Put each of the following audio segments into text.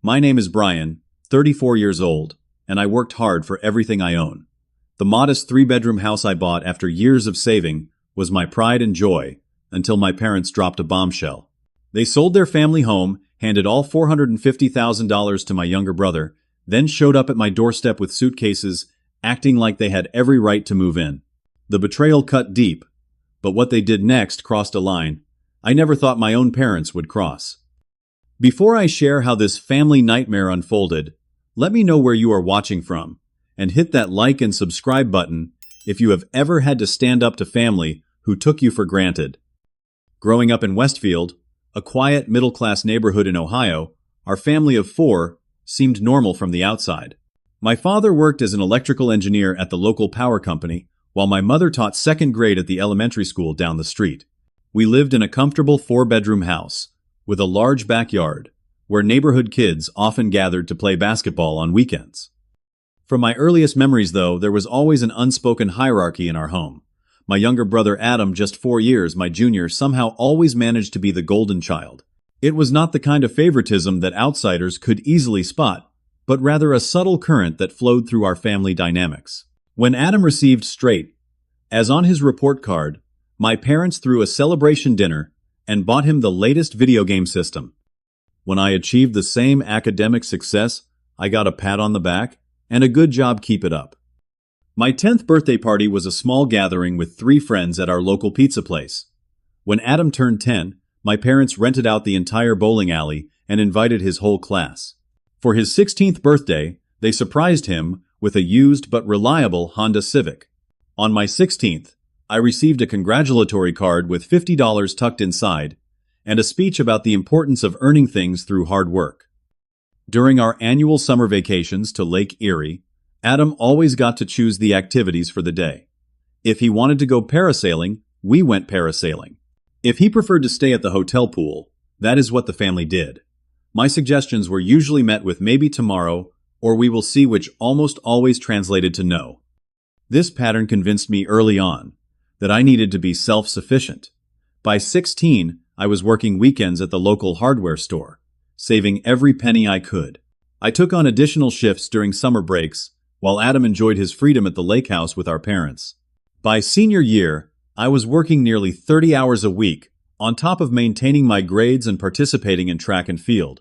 My name is Brian, 34 years old, and I worked hard for everything I own. The modest three-bedroom house I bought after years of saving was my pride and joy until my parents dropped a bombshell. They sold their family home, handed all $450,000 to my younger brother, then showed up at my doorstep with suitcases, acting like they had every right to move in. The betrayal cut deep, but what they did next crossed a line I never thought my own parents would cross. Before I share how this family nightmare unfolded, let me know where you are watching from, and hit that like and subscribe button if you have ever had to stand up to family who took you for granted. Growing up in Westfield, a quiet middle-class neighborhood in Ohio, our family of four seemed normal from the outside. My father worked as an electrical engineer at the local power company, while my mother taught second grade at the elementary school down the street. We lived in a comfortable four-bedroom house, with a large backyard, where neighborhood kids often gathered to play basketball on weekends. From my earliest memories, though, there was always an unspoken hierarchy in our home. My younger brother Adam, just 4 years my junior, somehow always managed to be the golden child. It was not the kind of favoritism that outsiders could easily spot, but rather a subtle current that flowed through our family dynamics. When Adam received straight A's on his report card, my parents threw a celebration dinner and bought him the latest video game system. When I achieved the same academic success, I got a pat on the back and a good job, keep it up. My 10th birthday party was a small gathering with 3 friends at our local pizza place. When Adam turned 10, my parents rented out the entire bowling alley and invited his whole class. For his 16th birthday, they surprised him with a used but reliable Honda Civic. On my 16th, I received a congratulatory card with $50 tucked inside, and a speech about the importance of earning things through hard work. During our annual summer vacations to Lake Erie, Adam always got to choose the activities for the day. If he wanted to go parasailing, we went parasailing. If he preferred to stay at the hotel pool, that is what the family did. My suggestions were usually met with maybe tomorrow, or we will see, which almost always translated to no. This pattern convinced me early on that I needed to be self-sufficient. By 16, I was working weekends at the local hardware store, saving every penny I could. I took on additional shifts during summer breaks, while Adam enjoyed his freedom at the lake house with our parents. By senior year, I was working nearly 30 hours a week, on top of maintaining my grades and participating in track and field.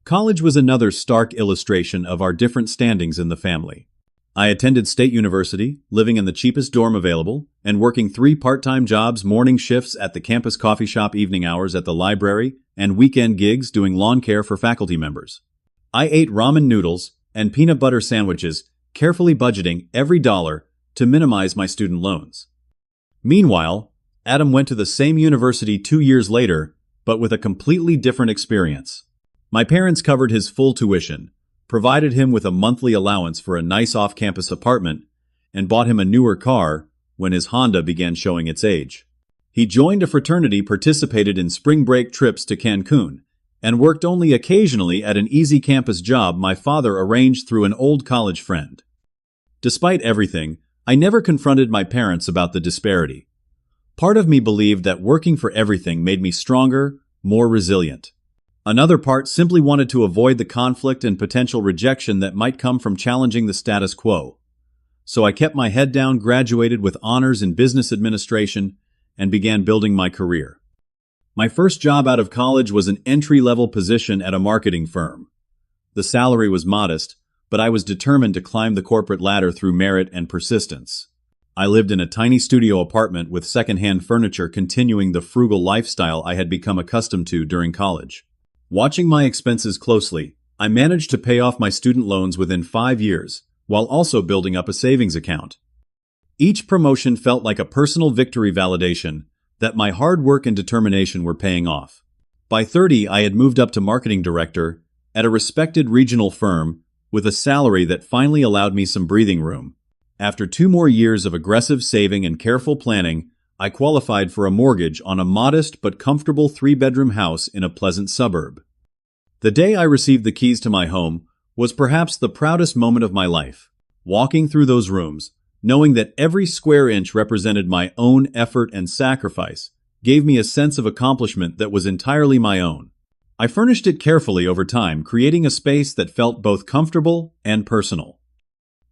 College was another stark illustration of our different standings in the family. I attended State University, living in the cheapest dorm available, and working 3 part-time jobs, morning shifts at the campus coffee shop, evening hours at the library, and weekend gigs doing lawn care for faculty members. I ate ramen noodles and peanut butter sandwiches, carefully budgeting every dollar to minimize my student loans. Meanwhile, Adam went to the same university 2 years later, but with a completely different experience. My parents covered his full tuition, provided him with a monthly allowance for a nice off-campus apartment, and bought him a newer car when his Honda began showing its age. He joined a fraternity, participated in spring break trips to Cancun, and worked only occasionally at an easy campus job my father arranged through an old college friend. Despite everything, I never confronted my parents about the disparity. Part of me believed that working for everything made me stronger, more resilient. Another part simply wanted to avoid the conflict and potential rejection that might come from challenging the status quo. So I kept my head down, graduated with honors in business administration, and began building my career. My first job out of college was an entry-level position at a marketing firm. The salary was modest, but I was determined to climb the corporate ladder through merit and persistence. I lived in a tiny studio apartment with second-hand furniture, continuing the frugal lifestyle I had become accustomed to during college. Watching my expenses closely, I managed to pay off my student loans within 5 years, while also building up a savings account. Each promotion felt like a personal victory, validation that my hard work and determination were paying off. By 30, I had moved up to marketing director at a respected regional firm with a salary that finally allowed me some breathing room. After 2 more years of aggressive saving and careful planning, I qualified for a mortgage on a modest but comfortable 3-bedroom house in a pleasant suburb. The day I received the keys to my home was perhaps the proudest moment of my life. Walking through those rooms, knowing that every square inch represented my own effort and sacrifice, gave me a sense of accomplishment that was entirely my own. I furnished it carefully over time, creating a space that felt both comfortable and personal.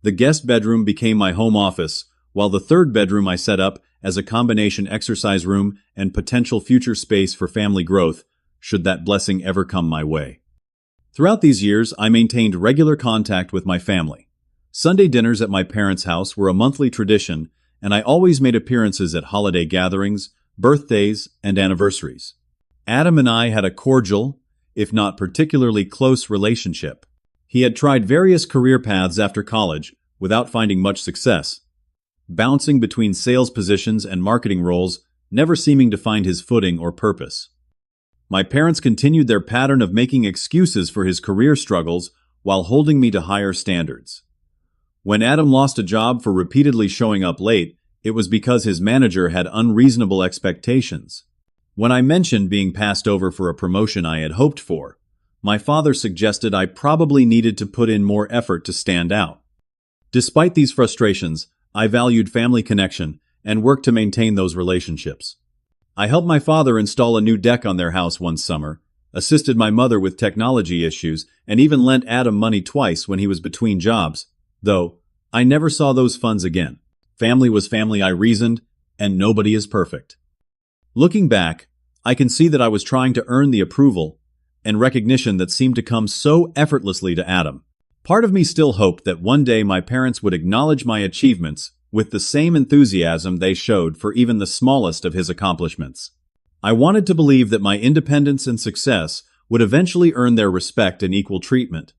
The guest bedroom became my home office, while the third bedroom I set up as a combination exercise room and potential future space for family growth, should that blessing ever come my way. Throughout these years, I maintained regular contact with my family. Sunday dinners at my parents' house were a monthly tradition, and I always made appearances at holiday gatherings, birthdays, and anniversaries. Adam and I had a cordial, if not particularly close relationship. He had tried various career paths after college without finding much success, bouncing between sales positions and marketing roles, never seeming to find his footing or purpose. My parents continued their pattern of making excuses for his career struggles while holding me to higher standards. When Adam lost a job for repeatedly showing up late, it was because his manager had unreasonable expectations. When I mentioned being passed over for a promotion I had hoped for, my father suggested I probably needed to put in more effort to stand out. Despite these frustrations, I valued family connection and worked to maintain those relationships. I helped my father install a new deck on their house one summer, assisted my mother with technology issues, and even lent Adam money twice when he was between jobs, though I never saw those funds again. Family was family, I reasoned, and nobody is perfect. Looking back, I can see that I was trying to earn the approval and recognition that seemed to come so effortlessly to Adam. Part of me still hoped that one day my parents would acknowledge my achievements with the same enthusiasm they showed for even the smallest of his accomplishments. I wanted to believe that my independence and success would eventually earn their respect and equal treatment.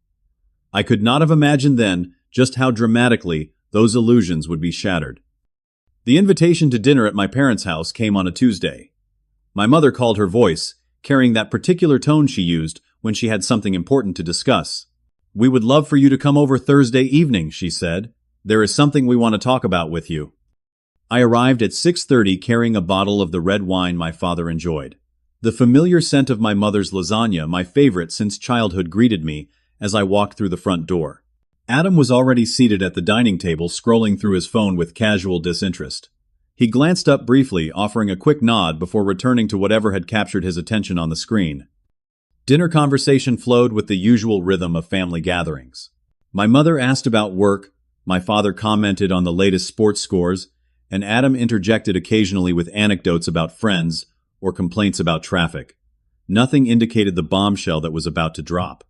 I could not have imagined then just how dramatically those illusions would be shattered. The invitation to dinner at my parents' house came on a Tuesday. My mother called her voice, carrying that particular tone she used when she had something important to discuss. "We would love for you to come over Thursday evening," she said. "There is something we want to talk about with you." I arrived at 6:30 carrying a bottle of the red wine my father enjoyed. The familiar scent of my mother's lasagna, my favorite since childhood, greeted me as I walked through the front door. Adam was already seated at the dining table, scrolling through his phone with casual disinterest. He glanced up briefly, offering a quick nod before returning to whatever had captured his attention on the screen. Dinner conversation flowed with the usual rhythm of family gatherings. My mother asked about work, my father commented on the latest sports scores, and Adam interjected occasionally with anecdotes about friends or complaints about traffic. Nothing indicated the bombshell that was about to drop.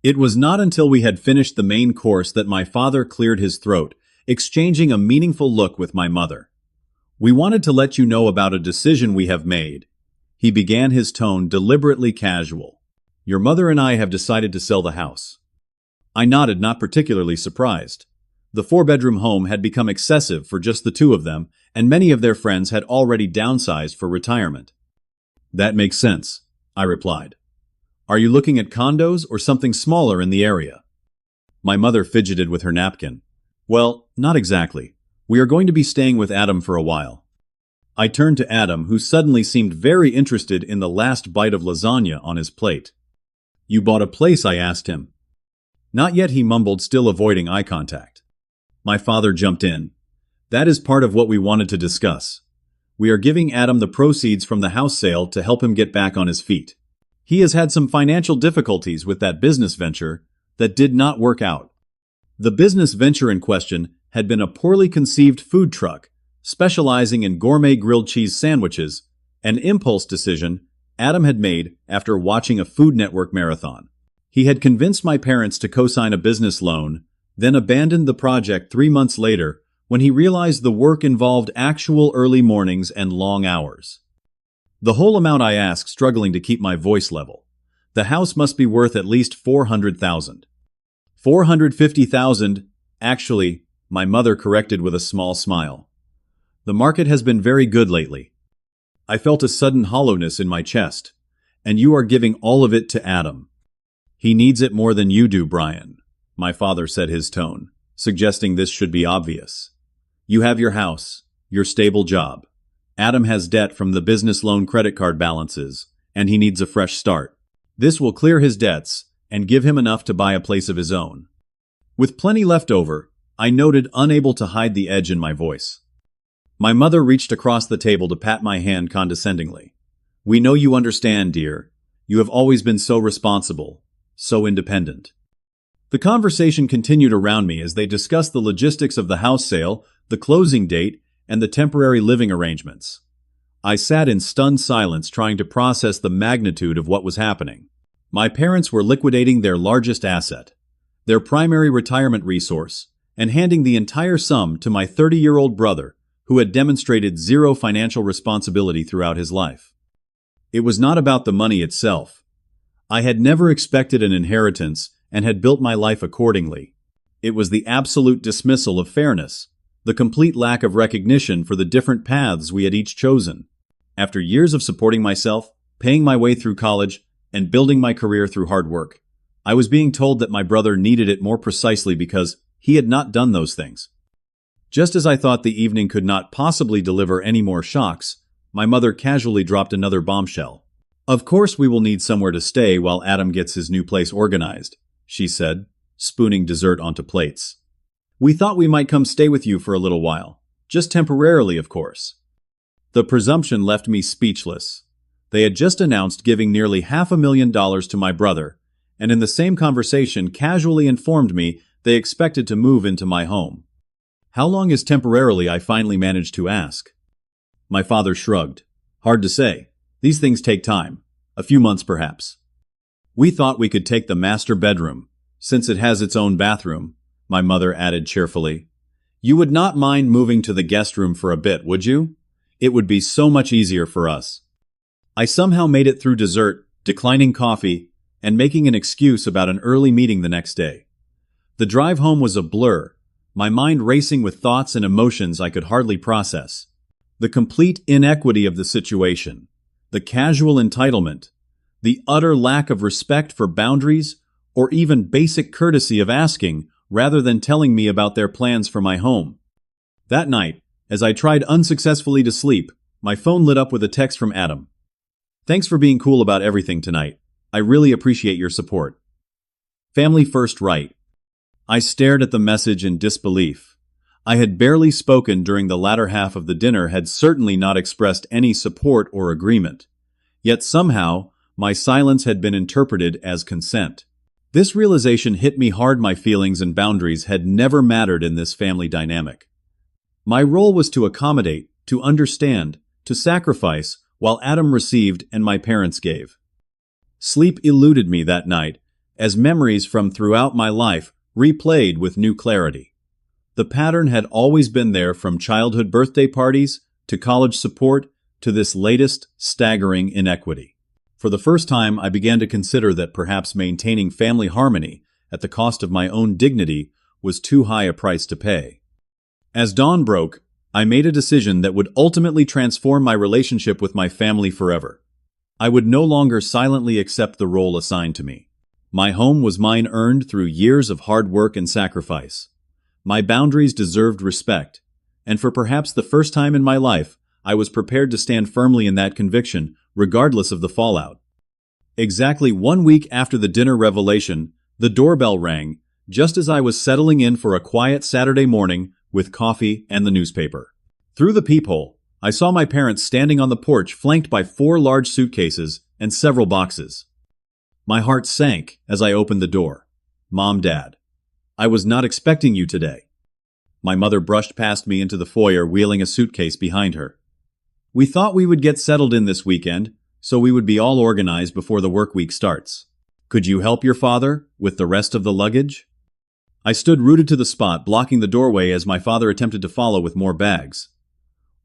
It was not until we had finished the main course that my father cleared his throat, exchanging a meaningful look with my mother. "We wanted to let you know about a decision we have made." He began, his tone deliberately casual. "Your mother and I have decided to sell the house." I nodded, not particularly surprised. The four-bedroom home had become excessive for just the two of them, and many of their friends had already downsized for retirement. "That makes sense," I replied. "Are you looking at condos or something smaller in the area?" My mother fidgeted with her napkin. "Well, not exactly. We are going to be staying with Adam for a while." I turned to Adam, who suddenly seemed very interested in the last bite of lasagna on his plate. "You bought a place?" I asked him. "Not yet," he mumbled, still avoiding eye contact. My father jumped in. "That is part of what we wanted to discuss. We are giving Adam the proceeds from the house sale to help him get back on his feet. He has had some financial difficulties with that business venture that did not work out." The business venture in question had been a poorly conceived food truck, specializing in gourmet grilled cheese sandwiches, an impulse decision Adam had made after watching a Food Network marathon. He had convinced my parents to co-sign a business loan, then abandoned the project 3 months later when he realized the work involved actual early mornings and long hours. "The whole amount?" I asked, struggling to keep my voice level. "The house must be worth at least $400,000. $450,000, actually," my mother corrected with a small smile. "The market has been very good lately." I felt a sudden hollowness in my chest. "And you are giving all of it to Adam." "He needs it more than you do, Brian," my father said, his tone suggesting this should be obvious. "You have your house, your stable job. Adam has debt from the business loan, credit card balances, and he needs a fresh start. This will clear his debts and give him enough to buy a place of his own." With plenty left over, I noted, unable to hide the edge in my voice. My mother reached across the table to pat my hand condescendingly. "We know you understand, dear. You have always been so responsible, so independent." The conversation continued around me as they discussed the logistics of the house sale, the closing date, and the temporary living arrangements. I sat in stunned silence trying to process the magnitude of what was happening. My parents were liquidating their largest asset, their primary retirement resource, and handing the entire sum to my 30-year-old brother, who had demonstrated zero financial responsibility throughout his life. It was not about the money itself. I had never expected an inheritance and had built my life accordingly. It was the absolute dismissal of fairness, the complete lack of recognition for the different paths we had each chosen. After years of supporting myself, paying my way through college, and building my career through hard work, I was being told that my brother needed it more precisely because he had not done those things. Just as I thought the evening could not possibly deliver any more shocks, my mother casually dropped another bombshell. "Of course we will need somewhere to stay while Adam gets his new place organized," she said, spooning dessert onto plates. "We thought we might come stay with you for a little while. Just temporarily, of course." The presumption left me speechless. They had just announced giving nearly $500,000 to my brother, and in the same conversation casually informed me they expected to move into my home. "How long is temporarily?" I finally managed to ask. My father shrugged. "Hard to say. These things take time. A few months perhaps." "We thought we could take the master bedroom, since it has its own bathroom," my mother added cheerfully. "You would not mind moving to the guest room for a bit, would you? It would be so much easier for us." I somehow made it through dessert, declining coffee, and making an excuse about an early meeting the next day. The drive home was a blur, my mind racing with thoughts and emotions I could hardly process. The complete inequity of the situation, the casual entitlement, the utter lack of respect for boundaries, or even basic courtesy of asking rather than telling me about their plans for my home. That night, as I tried unsuccessfully to sleep, my phone lit up with a text from Adam. "Thanks for being cool about everything tonight. I really appreciate your support. Family first, right?" I stared at the message in disbelief. I had barely spoken during the latter half of the dinner, had certainly not expressed any support or agreement. Yet somehow, my silence had been interpreted as consent. This realization hit me hard. My feelings and boundaries had never mattered in this family dynamic. My role was to accommodate, to understand, to sacrifice, while Adam received and my parents gave. Sleep eluded me that night, as memories from throughout my life replayed with new clarity. The pattern had always been there, from childhood birthday parties, to college support, to this latest, staggering inequity. For the first time, I began to consider that perhaps maintaining family harmony at the cost of my own dignity was too high a price to pay. As dawn broke, I made a decision that would ultimately transform my relationship with my family forever. I would no longer silently accept the role assigned to me. My home was mine, earned through years of hard work and sacrifice. My boundaries deserved respect, and for perhaps the first time in my life, I was prepared to stand firmly in that conviction, regardless of the fallout. Exactly 1 week after the dinner revelation, the doorbell rang, just as I was settling in for a quiet Saturday morning with coffee and the newspaper. Through the peephole, I saw my parents standing on the porch, flanked by 4 large suitcases and several boxes. My heart sank as I opened the door. "Mom, Dad, I was not expecting you today." My mother brushed past me into the foyer, wheeling a suitcase behind her. "We thought we would get settled in this weekend, so we would be all organized before the work week starts. Could you help your father with the rest of the luggage?" I stood rooted to the spot, blocking the doorway as my father attempted to follow with more bags.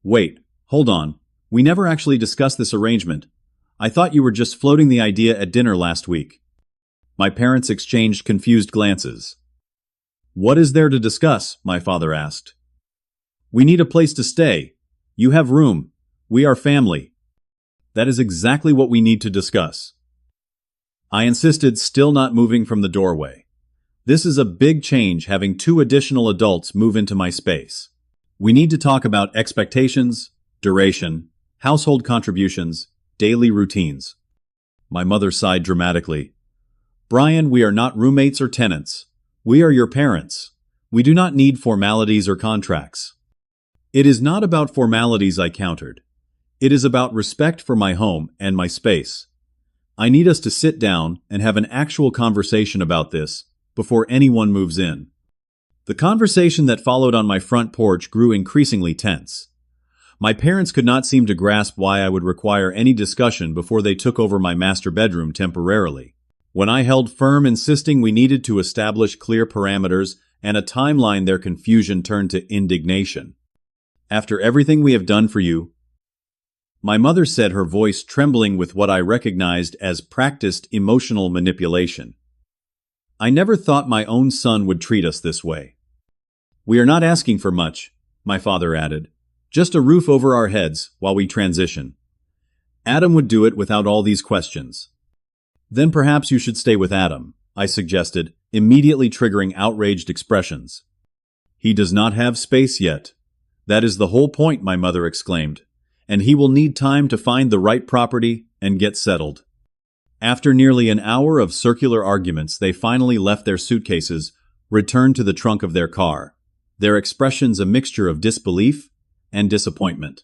"Wait, hold on. We never actually discussed this arrangement. I thought you were just floating the idea at dinner last week." My parents exchanged confused glances. "What is there to discuss?" my father asked. "We need a place to stay. You have room. We are family." "That is exactly what we need to discuss." I insisted, still not moving from the doorway. This is a big change, having 2 additional adults move into my space. We need to talk about expectations, duration, household contributions, daily routines. My mother sighed dramatically. "Brian, we are not roommates or tenants. We are your parents. We do not need formalities or contracts." "It is not about formalities," I countered. "It is about respect for my home and my space. I need us to sit down and have an actual conversation about this before anyone moves in. The conversation that followed on my front porch grew increasingly tense. My parents could not seem to grasp why I would require any discussion before they took over my master bedroom temporarily. When I held firm, insisting we needed to establish clear parameters and a timeline, their confusion turned to indignation. "After everything we have done for you," my mother said, her voice trembling with what I recognized as practiced emotional manipulation. "I never thought my own son would treat us this way." "We are not asking for much," my father added. "Just a roof over our heads while we transition. Adam would do it without all these questions." "Then perhaps you should stay with Adam," I suggested, immediately triggering outraged expressions. "He does not have space yet. That is the whole point," my mother exclaimed. "And he will need time to find the right property and get settled." After nearly an hour of circular arguments, they finally left their suitcases, returned to the trunk of their car, their expressions a mixture of disbelief and disappointment.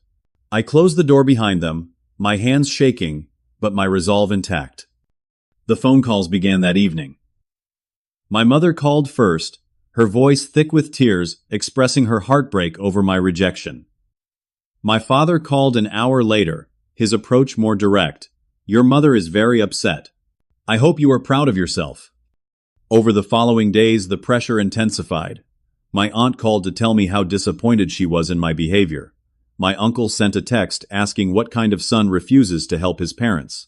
I closed the door behind them, my hands shaking, but my resolve intact. The phone calls began that evening. My mother called first, her voice thick with tears, expressing her heartbreak over my rejection. My father called an hour later, his approach more direct. "Your mother is very upset. I hope you are proud of yourself." Over the following days, the pressure intensified. My aunt called to tell me how disappointed she was in my behavior. My uncle sent a text asking what kind of son refuses to help his parents.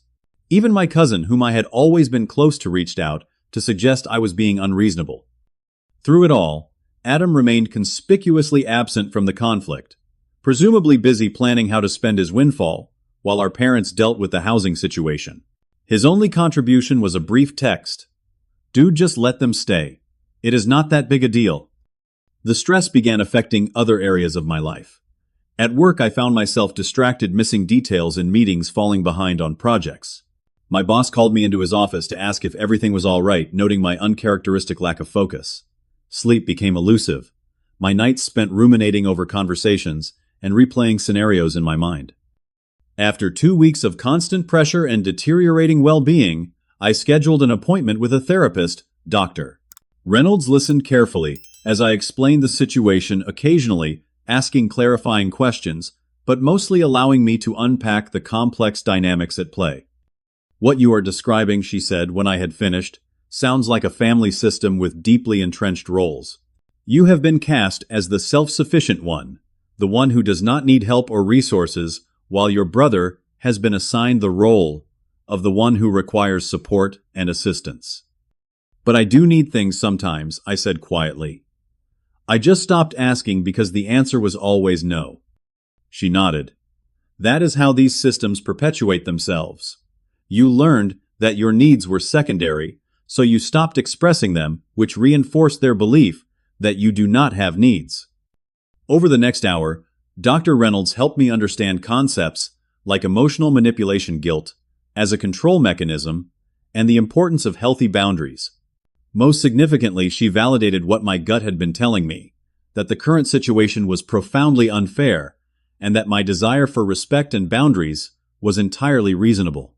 Even my cousin, whom I had always been close to, reached out to suggest I was being unreasonable. Through it all, Adam remained conspicuously absent from the conflict, presumably busy planning how to spend his windfall, while our parents dealt with the housing situation. His only contribution was a brief text. "Dude, just let them stay. It is not that big a deal." The stress began affecting other areas of my life. At work, I found myself distracted, missing details in meetings, falling behind on projects. My boss called me into his office to ask if everything was all right, noting my uncharacteristic lack of focus. Sleep became elusive. My nights spent ruminating over conversations and replaying scenarios in my mind. After 2 weeks of constant pressure and deteriorating well-being, I scheduled an appointment with a therapist, Dr. Reynolds listened carefully as I explained the situation, occasionally asking clarifying questions, but mostly allowing me to unpack the complex dynamics at play. "What you are describing," she said when I had finished, "sounds like a family system with deeply entrenched roles. You have been cast as the self-sufficient one, the one who does not need help or resources, while your brother has been assigned the role of the one who requires support and assistance." "But I do need things sometimes," I said quietly. "I just stopped asking because the answer was always no." She nodded. "That is how these systems perpetuate themselves. You learned that your needs were secondary, so you stopped expressing them, which reinforced their belief that you do not have needs." Over the next hour, Dr. Reynolds helped me understand concepts like emotional manipulation, guilt, as a control mechanism, and the importance of healthy boundaries. Most significantly, she validated what my gut had been telling me, that the current situation was profoundly unfair, and that my desire for respect and boundaries was entirely reasonable.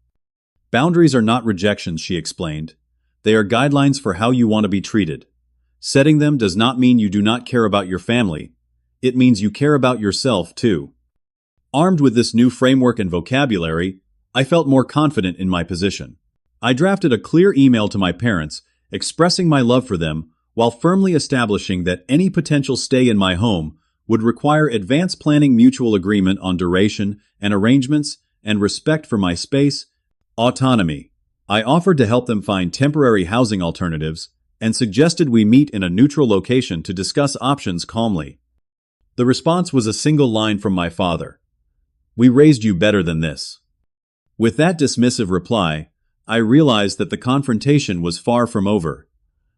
"Boundaries are not rejections," she explained. "They are guidelines for how you want to be treated. Setting them does not mean you do not care about your family. It means you care about yourself, too." Armed with this new framework and vocabulary, I felt more confident in my position. I drafted a clear email to my parents, expressing my love for them, while firmly establishing that any potential stay in my home would require advanced planning, mutual agreement on duration and arrangements, and respect for my space, autonomy. I offered to help them find temporary housing alternatives and suggested we meet in a neutral location to discuss options calmly. The response was a single line from my father. "We raised you better than this." With that dismissive reply, I realized that the confrontation was far from over.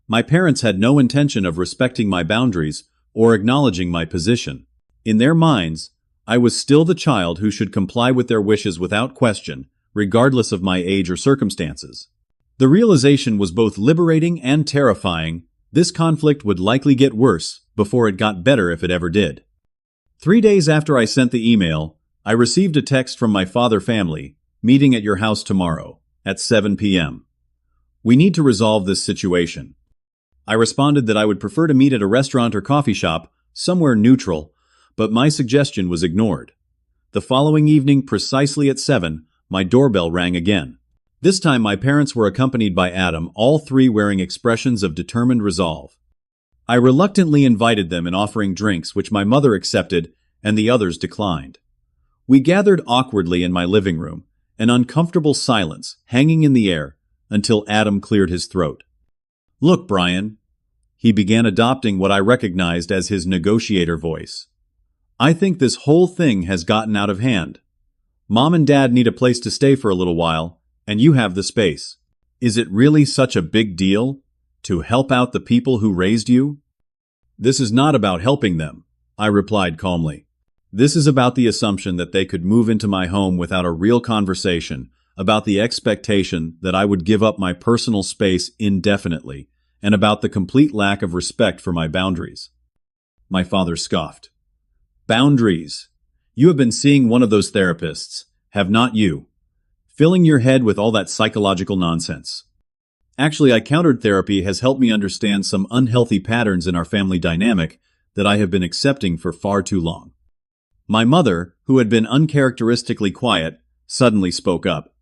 My parents had no intention of respecting my boundaries or acknowledging my position. In their minds, I was still the child who should comply with their wishes without question, regardless of my age or circumstances. The realization was both liberating and terrifying. This conflict would likely get worse before it got better, if it ever did. 3 days after I sent the email, I received a text from my father family, "Meeting at your house tomorrow." at 7 p.m. We need to resolve this situation. I responded that I would prefer to meet at a restaurant or coffee shop, somewhere neutral, but my suggestion was ignored. The following evening, precisely at 7, my doorbell rang again. This time my parents were accompanied by Adam, all three wearing expressions of determined resolve. I reluctantly invited them in offering drinks, which my mother accepted and the others declined. We gathered awkwardly in my living room, an uncomfortable silence hanging in the air until Adam cleared his throat. "Look, Brian," he began, adopting what I recognized as his negotiator voice. "I think this whole thing has gotten out of hand. Mom and Dad need a place to stay for a little while, and you have the space. Is it really such a big deal to help out the people who raised you?" "This is not about helping them," I replied calmly. "This is about the assumption that they could move into my home without a real conversation, about the expectation that I would give up my personal space indefinitely, and about the complete lack of respect for my boundaries." My father scoffed. "Boundaries? You have been seeing one of those therapists, have not you? Filling your head with all that psychological nonsense. Actually, I countered therapy has helped me understand some unhealthy patterns in our family dynamic that I have been accepting for far too long." My mother, who had been uncharacteristically quiet, suddenly spoke up.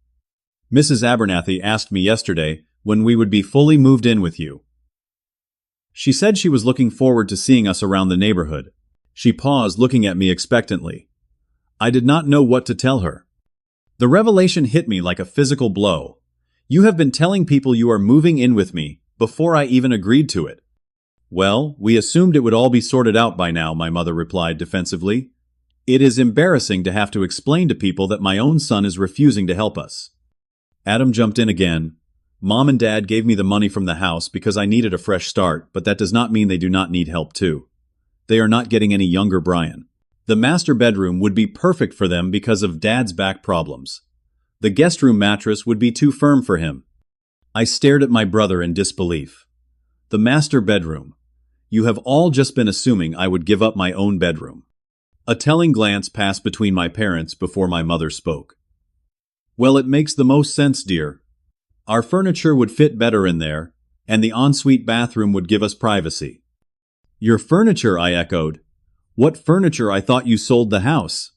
"Mrs. Abernathy asked me yesterday when we would be fully moved in with you. She said she was looking forward to seeing us around the neighborhood." She paused, looking at me expectantly. I did not know what to tell her. The revelation hit me like a physical blow. "You have been telling people you are moving in with me before I even agreed to it." "Well, we assumed it would all be sorted out by now," my mother replied defensively. "It is embarrassing to have to explain to people that my own son is refusing to help us." Adam jumped in again. "Mom and Dad gave me the money from the house because I needed a fresh start, but that does not mean they do not need help too. They are not getting any younger, Brian. The master bedroom would be perfect for them because of Dad's back problems. The guest room mattress would be too firm for him." I stared at my brother in disbelief. "The master bedroom. You have all just been assuming I would give up my own bedroom." A telling glance passed between my parents before my mother spoke. "Well, it makes the most sense, dear. Our furniture would fit better in there, and the ensuite bathroom would give us privacy." "Your furniture," I echoed. "What furniture? I thought you sold the house."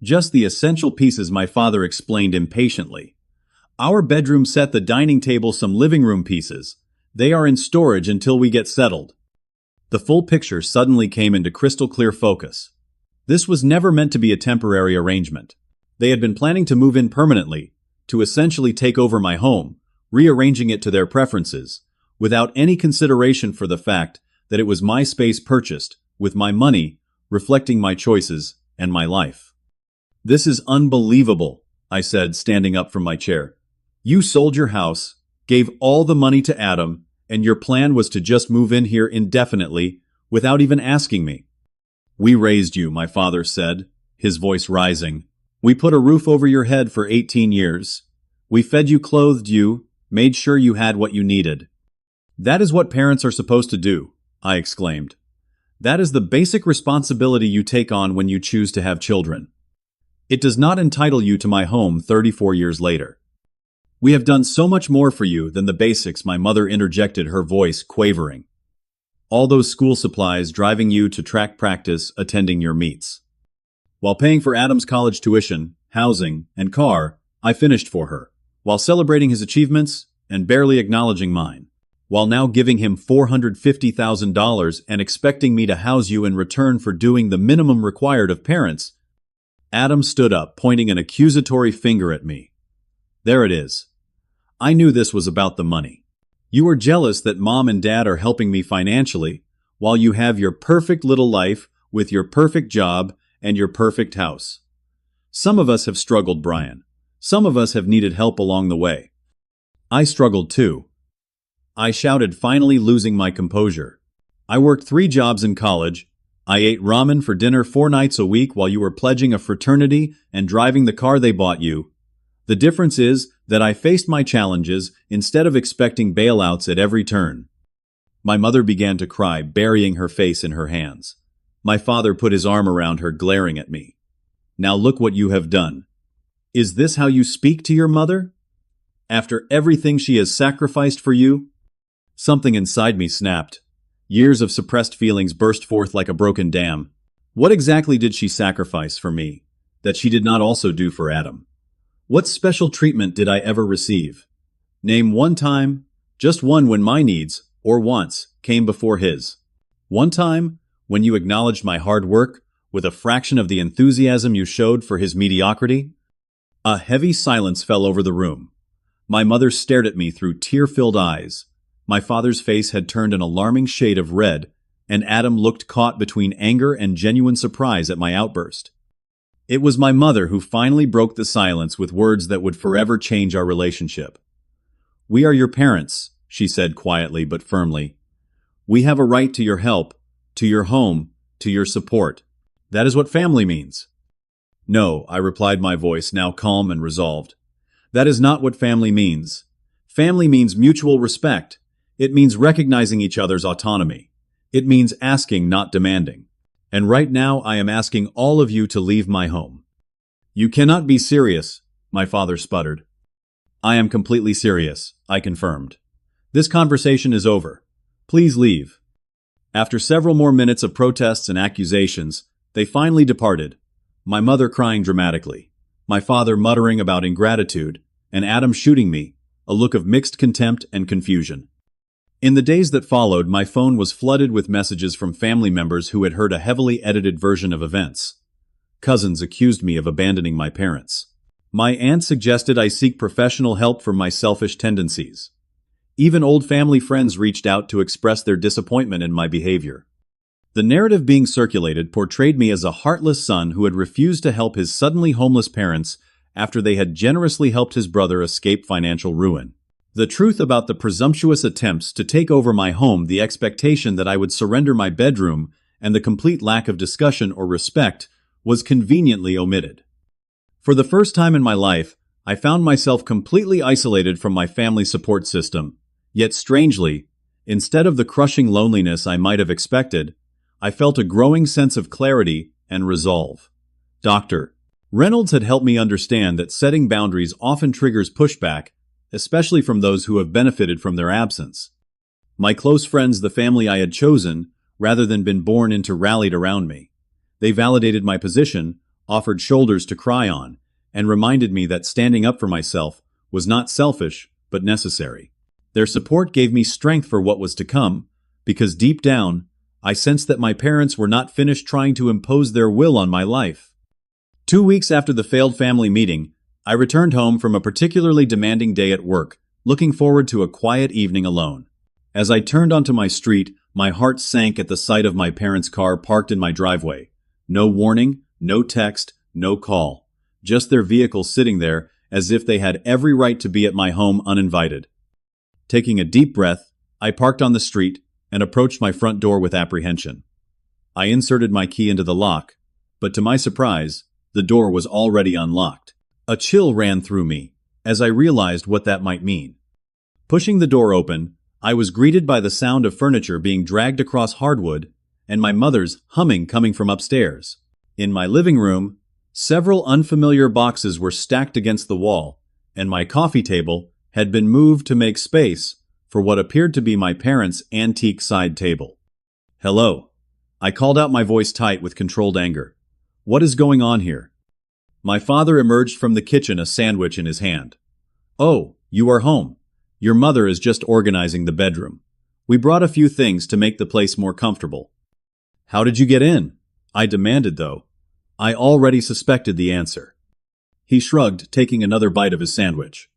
"Just the essential pieces," my father explained impatiently. "Our bedroom set, the dining table, some living room pieces. They are in storage until we get settled." The full picture suddenly came into crystal clear focus. This was never meant to be a temporary arrangement. They had been planning to move in permanently, to essentially take over my home, rearranging it to their preferences, without any consideration for the fact that it was my space purchased, with my money, reflecting my choices and my life. "This is unbelievable," I said, standing up from my chair. "You sold your house, gave all the money to Adam, and your plan was to just move in here indefinitely, without even asking me." "We raised you," my father said, his voice rising. "We put a roof over your head for 18 years. We fed you, clothed you, made sure you had what you needed." "That is what parents are supposed to do," I exclaimed. "That is the basic responsibility you take on when you choose to have children. It does not entitle you to my home 34 years later." "We have done so much more for you than the basics," my mother interjected, her voice quavering. "All those school supplies, driving you to track practice, attending your meets." While paying for Adam's college tuition, housing, and car, I finished for her. While celebrating his achievements and barely acknowledging mine. While now giving him $450,000 and expecting me to house you in return for doing the minimum required of parents. Adam stood up, pointing an accusatory finger at me. "There it is. I knew this was about the money. You are jealous that Mom and Dad are helping me financially, while you have your perfect little life with your perfect job and your perfect house. Some of us have struggled, Brian. Some of us have needed help along the way. I struggled too." I shouted, finally losing my composure. "I worked 3 jobs in college. I ate ramen for dinner 4 nights a week while you were pledging a fraternity and driving the car they bought you. The difference is that I faced my challenges instead of expecting bailouts at every turn." My mother began to cry, burying her face in her hands. My father put his arm around her, glaring at me. "Now look what you have done. Is this how you speak to your mother?" After everything she has sacrificed for you? Something inside me snapped. Years of suppressed feelings burst forth like a broken dam. What exactly did she sacrifice for me that she did not also do for Adam? What special treatment did I ever receive? Name one time, just one, when my needs, or wants, came before his. One time when you acknowledged my hard work with a fraction of the enthusiasm you showed for his mediocrity? A heavy silence fell over the room. My mother stared at me through tear-filled eyes. My father's face had turned an alarming shade of red, and Adam looked caught between anger and genuine surprise at my outburst. It was my mother who finally broke the silence with words that would forever change our relationship. "We are your parents," she said quietly but firmly. "We have a right to your help, to your home, to your support. That is what family means." "No," I replied, my voice now calm and resolved. "That is not what family means. Family means mutual respect. It means recognizing each other's autonomy. It means asking, not demanding. And right now I am asking all of you to leave my home." "You cannot be serious," my father sputtered. "I am completely serious," I confirmed. "This conversation is over. Please leave." After several more minutes of protests and accusations, they finally departed, my mother crying dramatically, my father muttering about ingratitude, and Adam shooting me, a look of mixed contempt and confusion. In the days that followed, my phone was flooded with messages from family members who had heard a heavily edited version of events. Cousins accused me of abandoning my parents. My aunt suggested I seek professional help for my selfish tendencies. Even old family friends reached out to express their disappointment in my behavior. The narrative being circulated portrayed me as a heartless son who had refused to help his suddenly homeless parents after they had generously helped his brother escape financial ruin. The truth about the presumptuous attempts to take over my home, the expectation that I would surrender my bedroom, and the complete lack of discussion or respect was conveniently omitted. For the first time in my life, I found myself completely isolated from my family support system. Yet strangely, instead of the crushing loneliness I might have expected, I felt a growing sense of clarity and resolve. Dr. Reynolds had helped me understand that setting boundaries often triggers pushback, especially from those who have benefited from their absence. My close friends, the family I had chosen, rather than been born into, rallied around me. They validated my position, offered shoulders to cry on, and reminded me that standing up for myself was not selfish, but necessary. Their support gave me strength for what was to come, because deep down, I sensed that my parents were not finished trying to impose their will on my life. 2 weeks after the failed family meeting, I returned home from a particularly demanding day at work, looking forward to a quiet evening alone. As I turned onto my street, my heart sank at the sight of my parents' car parked in my driveway. No warning, no text, no call. Just their vehicle sitting there, as if they had every right to be at my home uninvited. Taking a deep breath, I parked on the street and approached my front door with apprehension. I inserted my key into the lock, but to my surprise, the door was already unlocked. A chill ran through me as I realized what that might mean. Pushing the door open, I was greeted by the sound of furniture being dragged across hardwood and my mother's humming coming from upstairs. In my living room, several unfamiliar boxes were stacked against the wall, and my coffee table had been moved to make space for what appeared to be my parents' antique side table. "Hello," I called out, my voice tight with controlled anger. "What is going on here?" My father emerged from the kitchen, a sandwich in his hand. "Oh, you are home. Your mother is just organizing the bedroom. We brought a few things to make the place more comfortable." "How did you get in?" I demanded, though I already suspected the answer. He shrugged, taking another bite of his sandwich.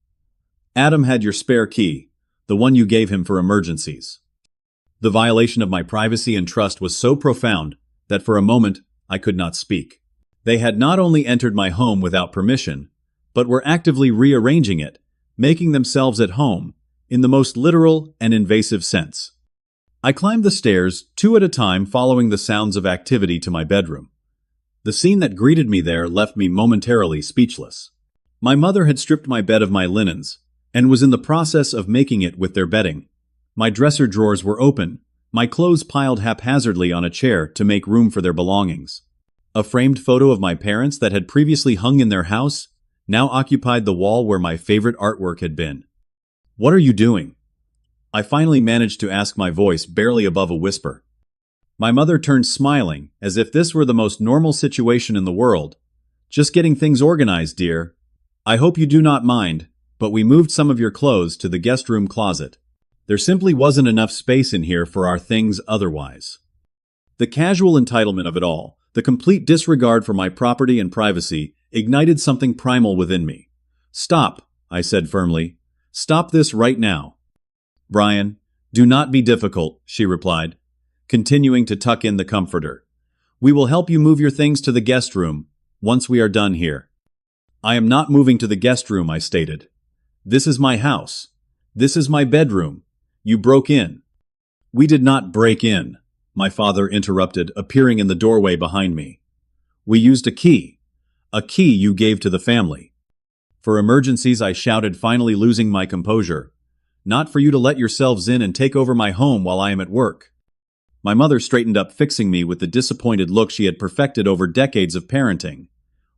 "Adam had your spare key, the one you gave him for emergencies." The violation of my privacy and trust was so profound that for a moment I could not speak. They had not only entered my home without permission, but were actively rearranging it, making themselves at home, in the most literal and invasive sense. I climbed the stairs, 2 at a time, following the sounds of activity to my bedroom. The scene that greeted me there left me momentarily speechless. My mother had stripped my bed of my linens, and was in the process of making it with their bedding. My dresser drawers were open, my clothes piled haphazardly on a chair to make room for their belongings. A framed photo of my parents that had previously hung in their house now occupied the wall where my favorite artwork had been. "What are you doing?" I finally managed to ask, my voice barely above a whisper. My mother turned, smiling, as if this were the most normal situation in the world. "Just getting things organized, dear. I hope you do not mind, but we moved some of your clothes to the guest room closet. There simply wasn't enough space in here for our things otherwise." The casual entitlement of it all, the complete disregard for my property and privacy, ignited something primal within me. "Stop," I said firmly. "Stop this right now." "Brian, do not be difficult," she replied, continuing to tuck in the comforter. "We will help you move your things to the guest room once we are done here." "I am not moving to the guest room," I stated. "This is my house. This is my bedroom. You broke in." "We did not break in," my father interrupted, appearing in the doorway behind me. "We used a key you gave to the family." "For emergencies," I shouted, finally losing my composure. "Not for you to let yourselves in and take over my home while I am at work." My mother straightened up, fixing me with the disappointed look she had perfected over decades of parenting.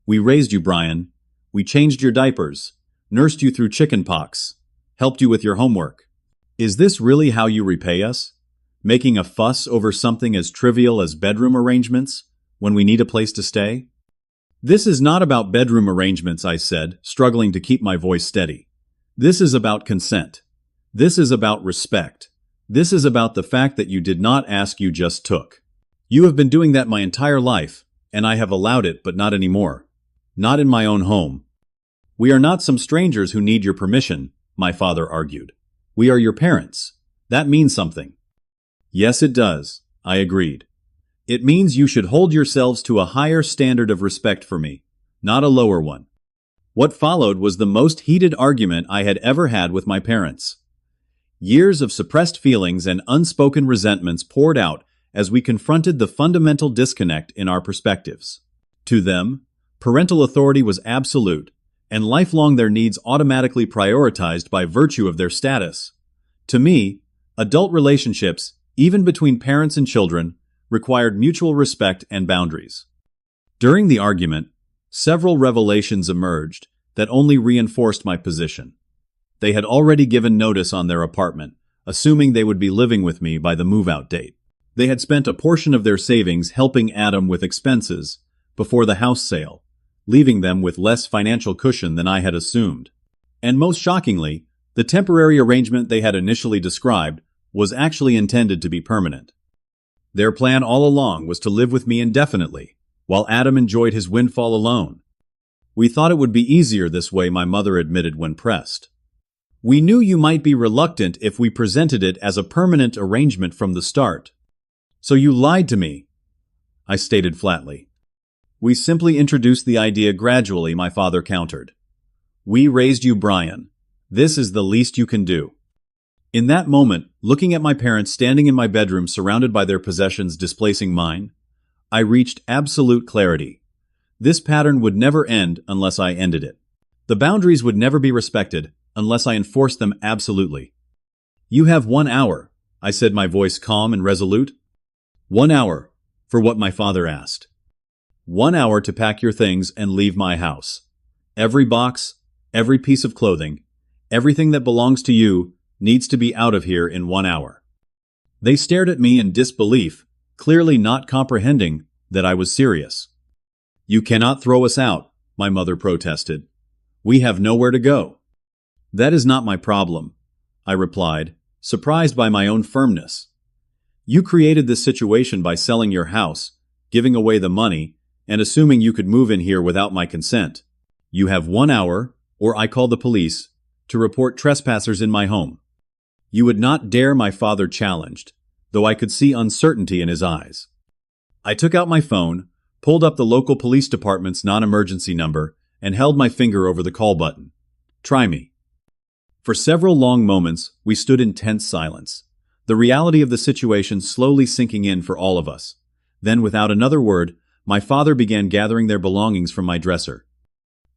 "We raised you, Brian. We changed your diapers, nursed you through chicken pox, helped you with your homework. Is this really how you repay us? Making a fuss over something as trivial as bedroom arrangements when we need a place to stay?" "This is not about bedroom arrangements," I said, struggling to keep my voice steady. "This is about consent. This is about respect. This is about the fact that you did not ask, you just took. You have been doing that my entire life, and I have allowed it, but not anymore. Not in my own home." "We are not some strangers who need your permission," my father argued. "We are your parents. That means something." "Yes, it does," I agreed. "It means you should hold yourselves to a higher standard of respect for me, not a lower one." What followed was the most heated argument I had ever had with my parents. Years of suppressed feelings and unspoken resentments poured out as we confronted the fundamental disconnect in our perspectives. To them, parental authority was absolute, and lifelong their needs automatically prioritized by virtue of their status. To me, adult relationships, even between parents and children, required mutual respect and boundaries. During the argument, several revelations emerged that only reinforced my position. They had already given notice on their apartment, assuming they would be living with me by the move-out date. They had spent a portion of their savings helping Adam with expenses before the house sale, leaving them with less financial cushion than I had assumed. And most shockingly, the temporary arrangement they had initially described was actually intended to be permanent. Their plan all along was to live with me indefinitely, while Adam enjoyed his windfall alone. "We thought it would be easier this way," my mother admitted when pressed. "We knew you might be reluctant if we presented it as a permanent arrangement from the start. So you lied to me," I stated flatly. "We simply introduced the idea gradually," my father countered. "We raised you, Brian. This is the least you can do." In that moment, looking at my parents standing in my bedroom surrounded by their possessions displacing mine, I reached absolute clarity. This pattern would never end unless I ended it. The boundaries would never be respected unless I enforced them absolutely. "You have 1 hour," I said, my voice calm and resolute. 1 hour, for what my father asked. 1 hour to pack your things and leave my house. Every box, every piece of clothing, everything that belongs to you needs to be out of here in 1 hour. They stared at me in disbelief, clearly not comprehending that I was serious. "You cannot throw us out," my mother protested. "We have nowhere to go." "That is not my problem," I replied, surprised by my own firmness. "You created this situation by selling your house, giving away the money, and assuming you could move in here without my consent. You have 1 hour, or I call the police, to report trespassers in my home." "You would not dare," my father challenged, though I could see uncertainty in his eyes. I took out my phone, pulled up the local police department's non-emergency number, and held my finger over the call button. "Try me." For several long moments, we stood in tense silence, the reality of the situation slowly sinking in for all of us. Then, without another word, my father began gathering their belongings from my dresser.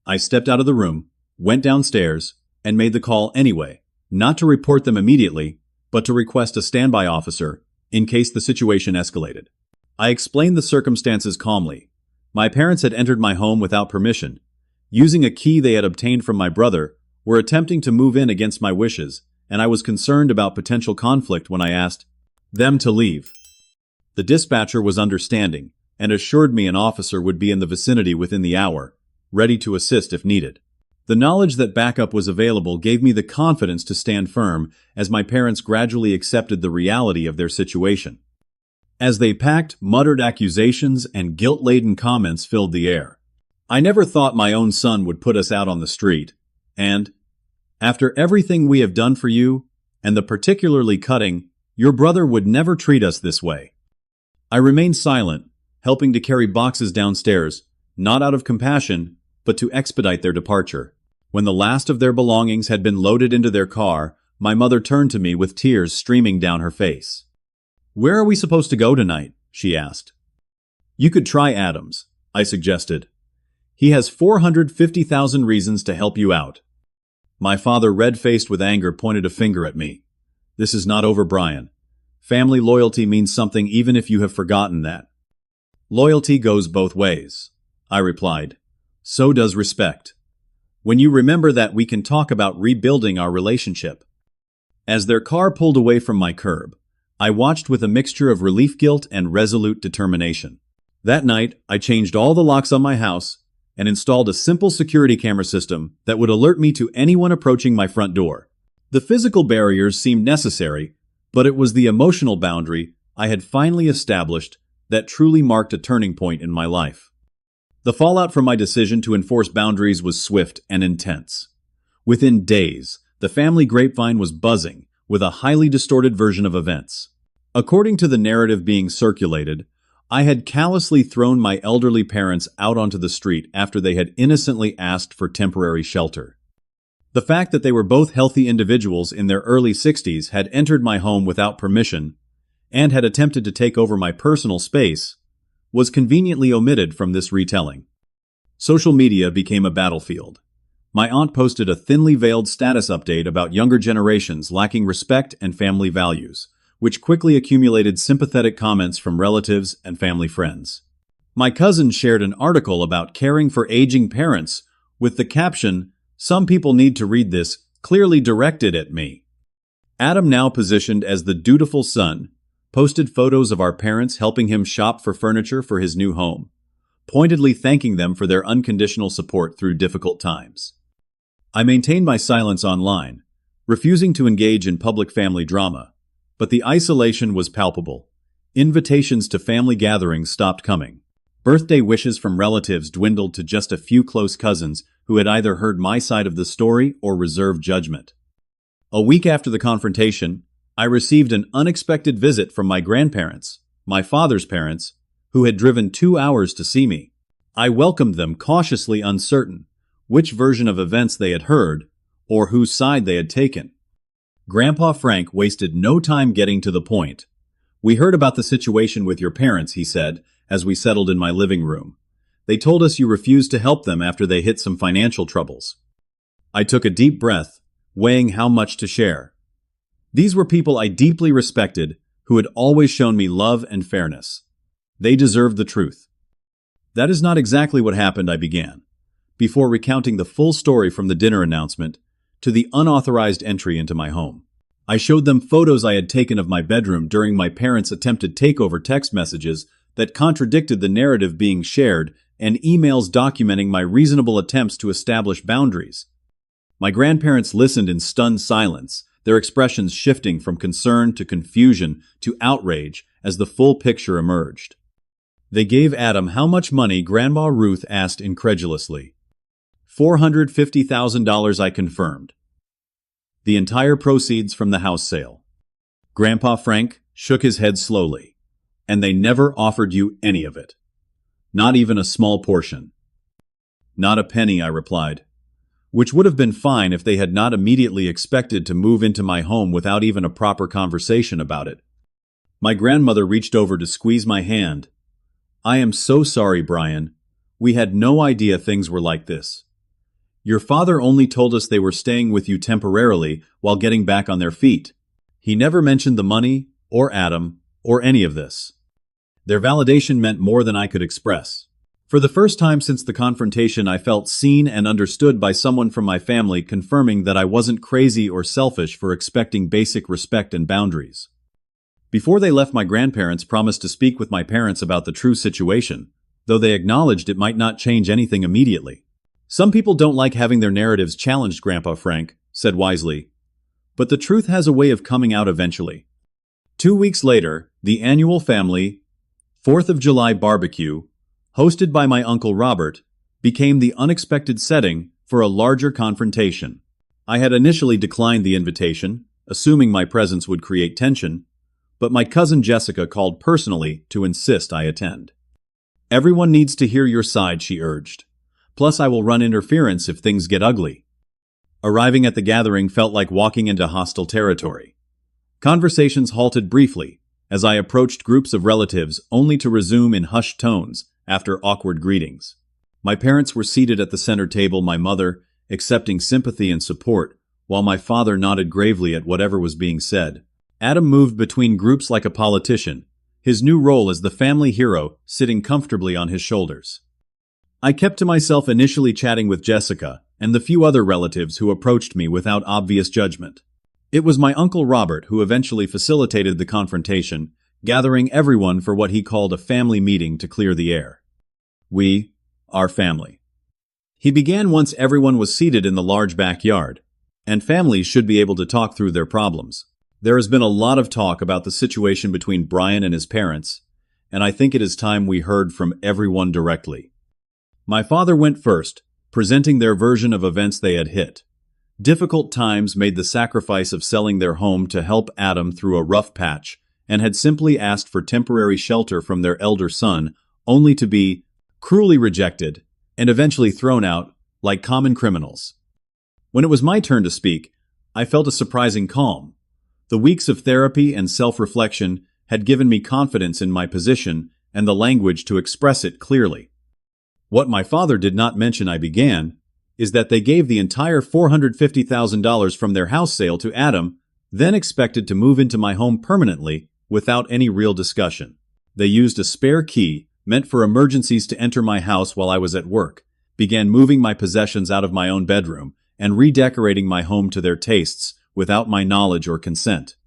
I stepped out of the room, went downstairs, and made the call anyway, not to report them immediately, but to request a standby officer in case the situation escalated. I explained the circumstances calmly. My parents had entered my home without permission, Using a key they had obtained from my brother, were attempting to move in against my wishes, and I was concerned about potential conflict when I asked them to leave. The dispatcher was understanding and assured me an officer would be in the vicinity within the hour, ready to assist if needed. The knowledge that backup was available gave me the confidence to stand firm as my parents gradually accepted the reality of their situation. As they packed, muttered accusations and guilt-laden comments filled the air. I never thought my own son would put us out on the street, and, after everything we have done for you, and the particularly cutting, your brother would never treat us this way. I remained silent, helping to carry boxes downstairs, not out of compassion, but to expedite their departure. When the last of their belongings had been loaded into their car, my mother turned to me with tears streaming down her face. "Where are we supposed to go tonight?" she asked. "You could try Adam's," I suggested. "He has 450,000 reasons to help you out." My father, red-faced with anger, pointed a finger at me. "This is not over, Brian. Family loyalty means something even if you have forgotten that." "Loyalty goes both ways," I replied. "So does respect. When you remember that, we can talk about rebuilding our relationship." As their car pulled away from my curb, I watched with a mixture of relief, guilt, and resolute determination. That night, I changed all the locks on my house and installed a simple security camera system that would alert me to anyone approaching my front door. The physical barriers seemed necessary, but it was the emotional boundary I had finally established that truly marked a turning point in my life. The fallout from my decision to enforce boundaries was swift and intense. Within days, the family grapevine was buzzing with a highly distorted version of events. According to the narrative being circulated, I had callously thrown my elderly parents out onto the street after they had innocently asked for temporary shelter. The fact that they were both healthy individuals in their early 60s, had entered my home without permission, and had attempted to take over my personal space, was conveniently omitted from this retelling. Social media became a battlefield. My aunt posted a thinly veiled status update about younger generations lacking respect and family values, which quickly accumulated sympathetic comments from relatives and family friends. My cousin shared an article about caring for aging parents with the caption, "Some people need to read this," clearly directed at me. Adam, now positioned as the dutiful son, posted photos of our parents helping him shop for furniture for his new home, pointedly thanking them for their unconditional support through difficult times. I maintained my silence online, refusing to engage in public family drama, but the isolation was palpable. Invitations to family gatherings stopped coming. Birthday wishes from relatives dwindled to just a few close cousins who had either heard my side of the story or reserved judgment. A week after the confrontation, I received an unexpected visit from my grandparents, my father's parents, who had driven 2 hours to see me. I welcomed them cautiously, uncertain which version of events they had heard or whose side they had taken. Grandpa Frank wasted no time getting to the point. "We heard about the situation with your parents," he said, as we settled in my living room. "They told us you refused to help them after they hit some financial troubles." I took a deep breath, weighing how much to share. These were people I deeply respected, who had always shown me love and fairness. They deserved the truth. "That is not exactly what happened," I began, before recounting the full story from the dinner announcement to the unauthorized entry into my home. I showed them photos I had taken of my bedroom during my parents' attempted takeover, text messages that contradicted the narrative being shared, and emails documenting my reasonable attempts to establish boundaries. My grandparents listened in stunned silence, their expressions shifting from concern to confusion to outrage as the full picture emerged. They gave Adam how much money, Grandma Ruth asked incredulously. $450,000, I confirmed. The entire proceeds from the house sale. Grandpa Frank shook his head slowly. "And they never offered you any of it? Not even a small portion?" "Not a penny," I replied, which would have been fine if they had not immediately expected to move into my home without even a proper conversation about it. My grandmother reached over to squeeze my hand. "I am so sorry, Brian. We had no idea things were like this. Your father only told us they were staying with you temporarily while getting back on their feet. He never mentioned the money, or Adam, or any of this." Their validation meant more than I could express. For the first time since the confrontation, I felt seen and understood by someone from my family, confirming that I wasn't crazy or selfish for expecting basic respect and boundaries. Before they left, my grandparents promised to speak with my parents about the true situation, though they acknowledged it might not change anything immediately. "Some people don't like having their narratives challenged," Grandpa Frank said wisely. "But the truth has a way of coming out eventually." 2 weeks later, the annual family 4th of July barbecue, hosted by my Uncle Robert, became the unexpected setting for a larger confrontation. I had initially declined the invitation, assuming my presence would create tension, but my cousin Jessica called personally to insist I attend. "Everyone needs to hear your side," she urged. "Plus, I will run interference if things get ugly." Arriving at the gathering felt like walking into hostile territory. Conversations halted briefly as I approached groups of relatives, only to resume in hushed tones after awkward greetings. My parents were seated at the center table, my mother accepting sympathy and support, while my father nodded gravely at whatever was being said. Adam moved between groups like a politician, his new role as the family hero sitting comfortably on his shoulders. I kept to myself, initially chatting with Jessica and the few other relatives who approached me without obvious judgment. It was my Uncle Robert who eventually facilitated the confrontation, gathering everyone for what he called a family meeting to clear the air. "We, our family." He began once everyone was seated in the large backyard, and families should be able to talk through their problems. "There has been a lot of talk about the situation between Brian and his parents, and I think it is time we heard from everyone directly." My father went first, presenting their version of events they had hit. Difficult times made the sacrifice of selling their home to help Adam through a rough patch, and had simply asked for temporary shelter from their elder son, only to be cruelly rejected and eventually thrown out like common criminals. When it was my turn to speak, I felt a surprising calm. The weeks of therapy and self-reflection had given me confidence in my position and the language to express it clearly. "What my father did not mention," I began, "is that they gave the entire $450,000 from their house sale to Adam, then expected to move into my home permanently without any real discussion. They used a spare key, meant for emergencies, to enter my house while I was at work, began moving my possessions out of my own bedroom, and redecorating my home to their tastes without my knowledge or consent."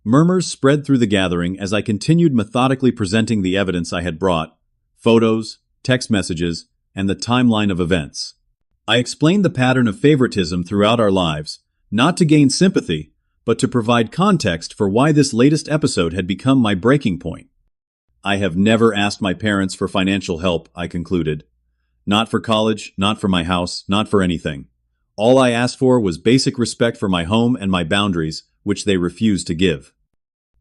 Murmurs spread through the gathering as I continued methodically presenting the evidence I had brought: photos, text messages, and the timeline of events. I explained the pattern of favoritism throughout our lives, not to gain sympathy, but to provide context for why this latest episode had become my breaking point. "I have never asked my parents for financial help," I concluded. "Not for college, not for my house, not for anything. All I asked for was basic respect for my home and my boundaries, which they refused to give."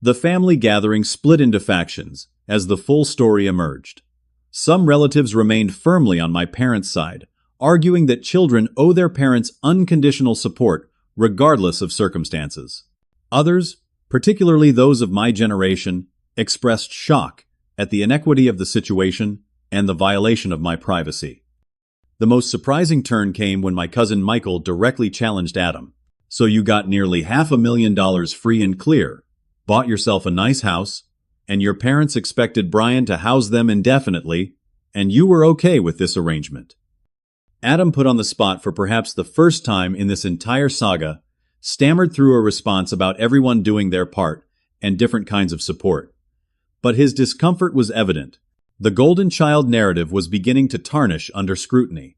The family gathering split into factions as the full story emerged. Some relatives remained firmly on my parents' side, arguing that children owe their parents unconditional support regardless of circumstances. Others, particularly those of my generation, expressed shock at the inequity of the situation and the violation of my privacy. The most surprising turn came when my cousin Michael directly challenged Adam. "So you got nearly $500,000 free and clear, bought yourself a nice house, and your parents expected Brian to house them indefinitely, and you were okay with this arrangement?" Adam, put on the spot for perhaps the first time in this entire saga, stammered through a response about everyone doing their part and different kinds of support. But his discomfort was evident. The golden child narrative was beginning to tarnish under scrutiny.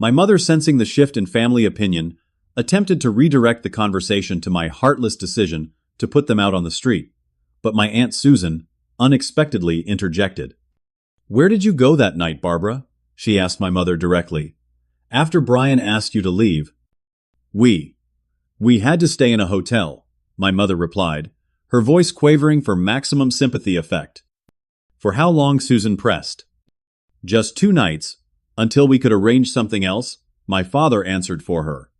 My mother, sensing the shift in family opinion, attempted to redirect the conversation to my heartless decision to put them out on the street. But my Aunt Susan unexpectedly interjected. "Where did you go that night, Barbara?" she asked my mother directly. "After Brian asked you to leave." We had to stay in a hotel," my mother replied, her voice quavering for maximum sympathy effect. "For how long?" Susan pressed. "Just 2 nights, until we could arrange something else," my father answered for her.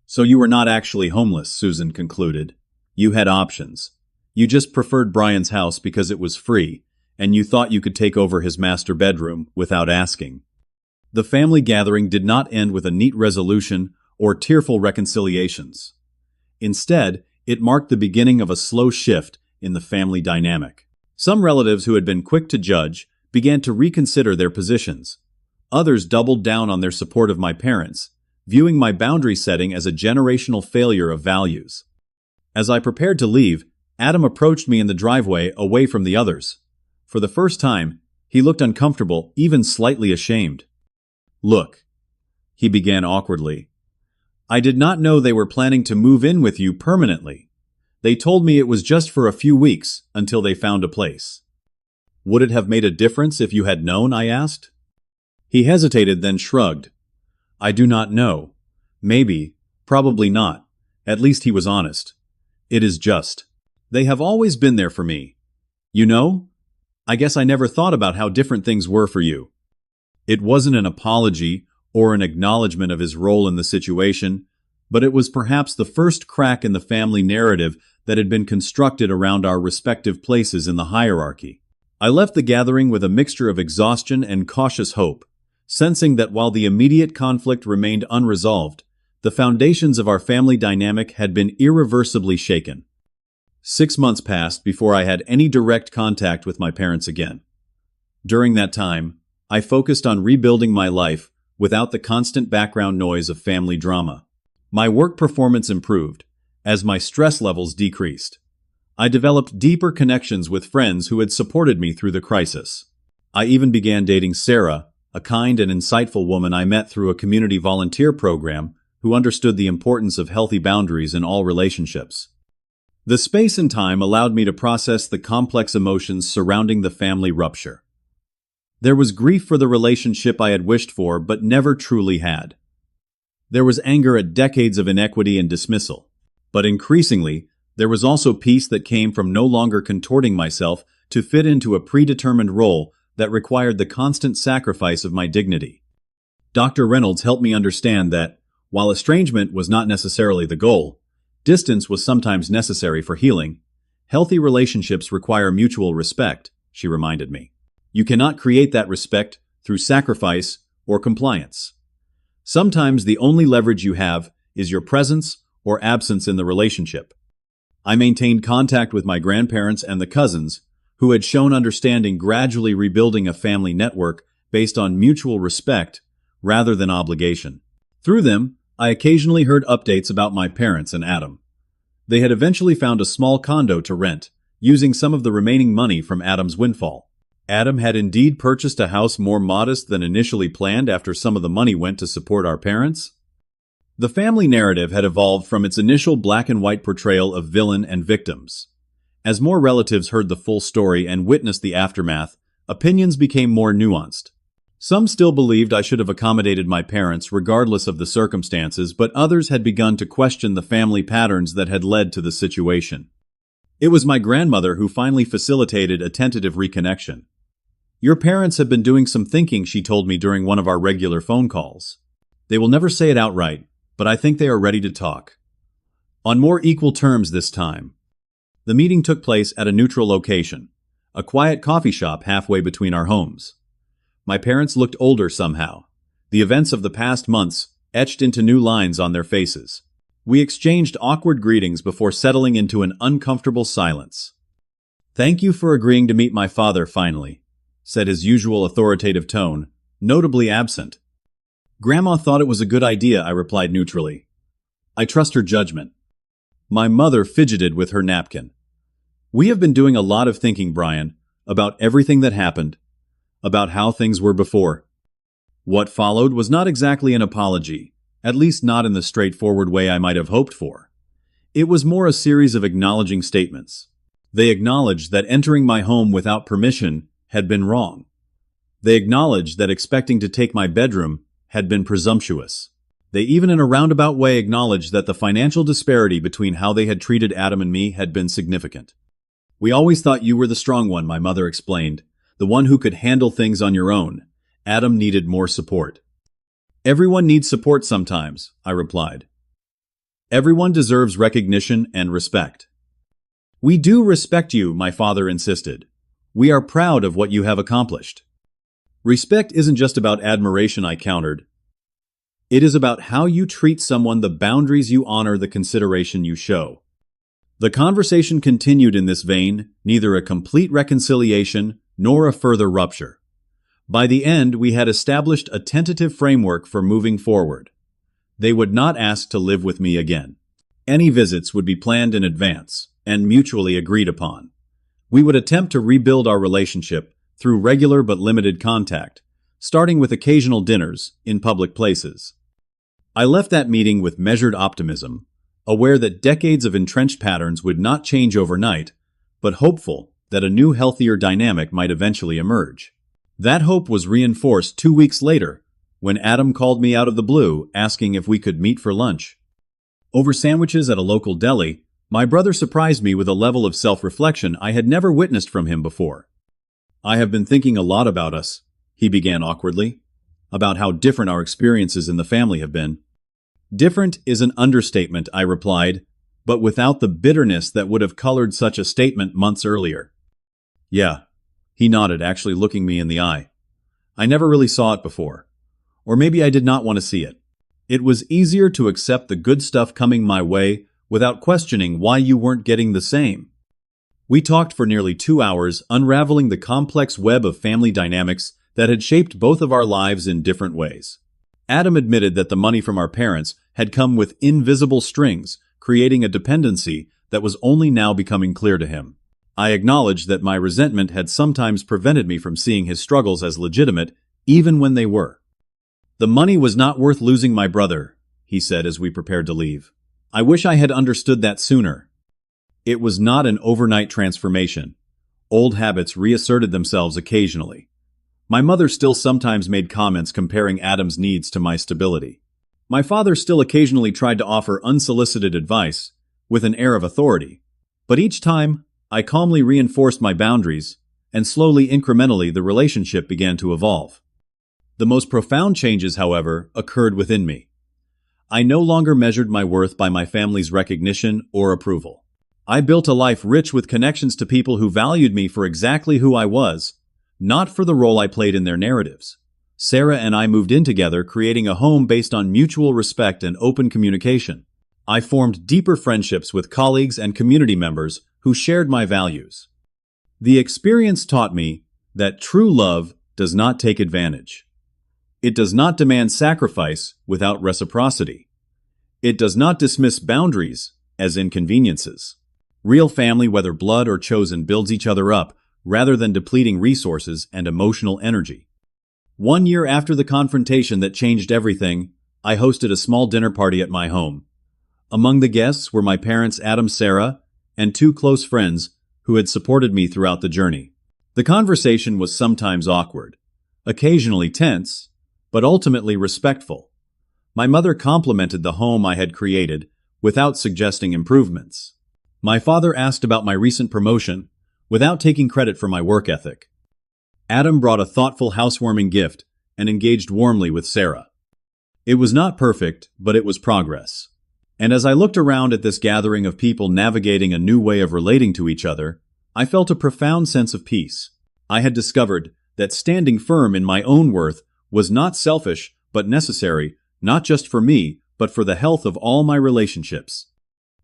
"So you were not actually homeless," Susan concluded. "You had options. You just preferred Brian's house because it was free, and you thought you could take over his master bedroom without asking." The family gathering did not end with a neat resolution or tearful reconciliations. Instead, it marked the beginning of a slow shift in the family dynamic. Some relatives who had been quick to judge began to reconsider their positions. Others doubled down on their support of my parents, viewing my boundary setting as a generational failure of values. As I prepared to leave, Adam approached me in the driveway away from the others. For the first time, he looked uncomfortable, even slightly ashamed. "Look," he began awkwardly. "I did not know they were planning to move in with you permanently. They told me it was just for a few weeks until they found a place." "Would it have made a difference if you had known?" I asked. He hesitated, then shrugged. "I do not know. Maybe, probably not. At least he was honest. It is just. They have always been there for me. You know? I guess I never thought about how different things were for you." It wasn't an apology or an acknowledgement of his role in the situation, but it was perhaps the first crack in the family narrative that had been constructed around our respective places in the hierarchy. I left the gathering with a mixture of exhaustion and cautious hope, sensing that while the immediate conflict remained unresolved, the foundations of our family dynamic had been irreversibly shaken. 6 months passed before I had any direct contact with my parents again. During that time, I focused on rebuilding my life without the constant background noise of family drama. My work performance improved as my stress levels decreased. I developed deeper connections with friends who had supported me through the crisis. I even began dating Sarah, a kind and insightful woman I met through a community volunteer program who understood the importance of healthy boundaries in all relationships. The space and time allowed me to process the complex emotions surrounding the family rupture. There was grief for the relationship I had wished for but never truly had. There was anger at decades of inequity and dismissal. But increasingly, there was also peace that came from no longer contorting myself to fit into a predetermined role that required the constant sacrifice of my dignity. Dr. Reynolds helped me understand that, while estrangement was not necessarily the goal, distance was sometimes necessary for healing. Healthy relationships require mutual respect, she reminded me. You cannot create that respect through sacrifice or compliance. Sometimes the only leverage you have is your presence or absence in the relationship. I maintained contact with my grandparents and the cousins, who had shown understanding, gradually rebuilding a family network based on mutual respect rather than obligation. Through them, I occasionally heard updates about my parents and Adam. They had eventually found a small condo to rent, using some of the remaining money from Adam's windfall. Adam had indeed purchased a house more modest than initially planned after some of the money went to support our parents. The family narrative had evolved from its initial black and white portrayal of villain and victims. As more relatives heard the full story and witnessed the aftermath, opinions became more nuanced. Some still believed I should have accommodated my parents regardless of the circumstances, but others had begun to question the family patterns that had led to the situation. It was my grandmother who finally facilitated a tentative reconnection. "Your parents have been doing some thinking," she told me during one of our regular phone calls. "They will never say it outright, but I think they are ready to talk. On more equal terms this time." The meeting took place at a neutral location, a quiet coffee shop halfway between our homes. My parents looked older somehow, the events of the past months etched into new lines on their faces. We exchanged awkward greetings before settling into an uncomfortable silence. "Thank you for agreeing to meet my father finally," said his usual authoritative tone, notably absent. "Grandma thought it was a good idea," I replied neutrally. "I trust her judgment." My mother fidgeted with her napkin. "We have been doing a lot of thinking, Brian, about everything that happened, about how things were before." What followed was not exactly an apology, at least not in the straightforward way I might have hoped for. It was more a series of acknowledging statements. They acknowledged that entering my home without permission had been wrong. They acknowledged that expecting to take my bedroom had been presumptuous. They even in a roundabout way acknowledged that the financial disparity between how they had treated Adam and me had been significant. "We always thought you were the strong one," my mother explained, "the one who could handle things on your own. Adam needed more support." "Everyone needs support sometimes," I replied. "Everyone deserves recognition and respect." "We do respect you," my father insisted. "We are proud of what you have accomplished." "Respect isn't just about admiration," I countered. "It is about how you treat someone, the boundaries you honor, the consideration you show." The conversation continued in this vein, neither a complete reconciliation nor a further rupture. By the end, we had established a tentative framework for moving forward. They would not ask to live with me again. Any visits would be planned in advance and mutually agreed upon. We would attempt to rebuild our relationship through regular but limited contact, starting with occasional dinners in public places. I left that meeting with measured optimism, aware that decades of entrenched patterns would not change overnight, but hopeful that a new, healthier dynamic might eventually emerge. That hope was reinforced 2 weeks later, when Adam called me out of the blue asking if we could meet for lunch. Over sandwiches at a local deli, my brother surprised me with a level of self-reflection I had never witnessed from him before. "I have been thinking a lot about us," he began awkwardly, "about how different our experiences in the family have been." "Different is an understatement," I replied, but without the bitterness that would have colored such a statement months earlier. "Yeah," he nodded, actually looking me in the eye. "I never really saw it before. Or maybe I did not want to see it. It was easier to accept the good stuff coming my way without questioning why you weren't getting the same." We talked for nearly 2 hours, unraveling the complex web of family dynamics that had shaped both of our lives in different ways. Adam admitted that the money from our parents had come with invisible strings, creating a dependency that was only now becoming clear to him. I acknowledged that my resentment had sometimes prevented me from seeing his struggles as legitimate, even when they were. "The money was not worth losing my brother," he said as we prepared to leave. "I wish I had understood that sooner." It was not an overnight transformation. Old habits reasserted themselves occasionally. My mother still sometimes made comments comparing Adam's needs to my stability. My father still occasionally tried to offer unsolicited advice, with an air of authority. But each time, I calmly reinforced my boundaries, and slowly, incrementally, the relationship began to evolve. The most profound changes, however, occurred within me. I no longer measured my worth by my family's recognition or approval. I built a life rich with connections to people who valued me for exactly who I was, not for the role I played in their narratives. Sarah and I moved in together, creating a home based on mutual respect and open communication. I formed deeper friendships with colleagues and community members who shared my values. The experience taught me that true love does not take advantage. It does not demand sacrifice without reciprocity. It does not dismiss boundaries as inconveniences. Real family, whether blood or chosen, builds each other up rather than depleting resources and emotional energy. 1 year after the confrontation that changed everything, I hosted a small dinner party at my home. Among the guests were my parents, Adam, Sarah, and 2 close friends who had supported me throughout the journey. The conversation was sometimes awkward, occasionally tense, but ultimately respectful. My mother complimented the home I had created without suggesting improvements. My father asked about my recent promotion without taking credit for my work ethic. Adam brought a thoughtful housewarming gift and engaged warmly with Sarah. It was not perfect, but it was progress. And as I looked around at this gathering of people navigating a new way of relating to each other, I felt a profound sense of peace. I had discovered that standing firm in my own worth was not selfish, but necessary, not just for me, but for the health of all my relationships.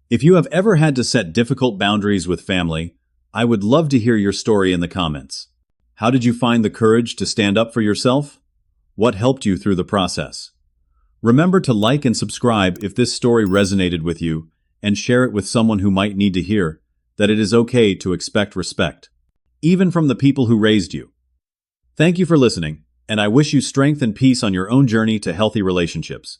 If you have ever had to set difficult boundaries with family, I would love to hear your story in the comments. How did you find the courage to stand up for yourself? What helped you through the process? Remember to like and subscribe if this story resonated with you, and share it with someone who might need to hear that it is okay to expect respect, even from the people who raised you. Thank you for listening, and I wish you strength and peace on your own journey to healthy relationships.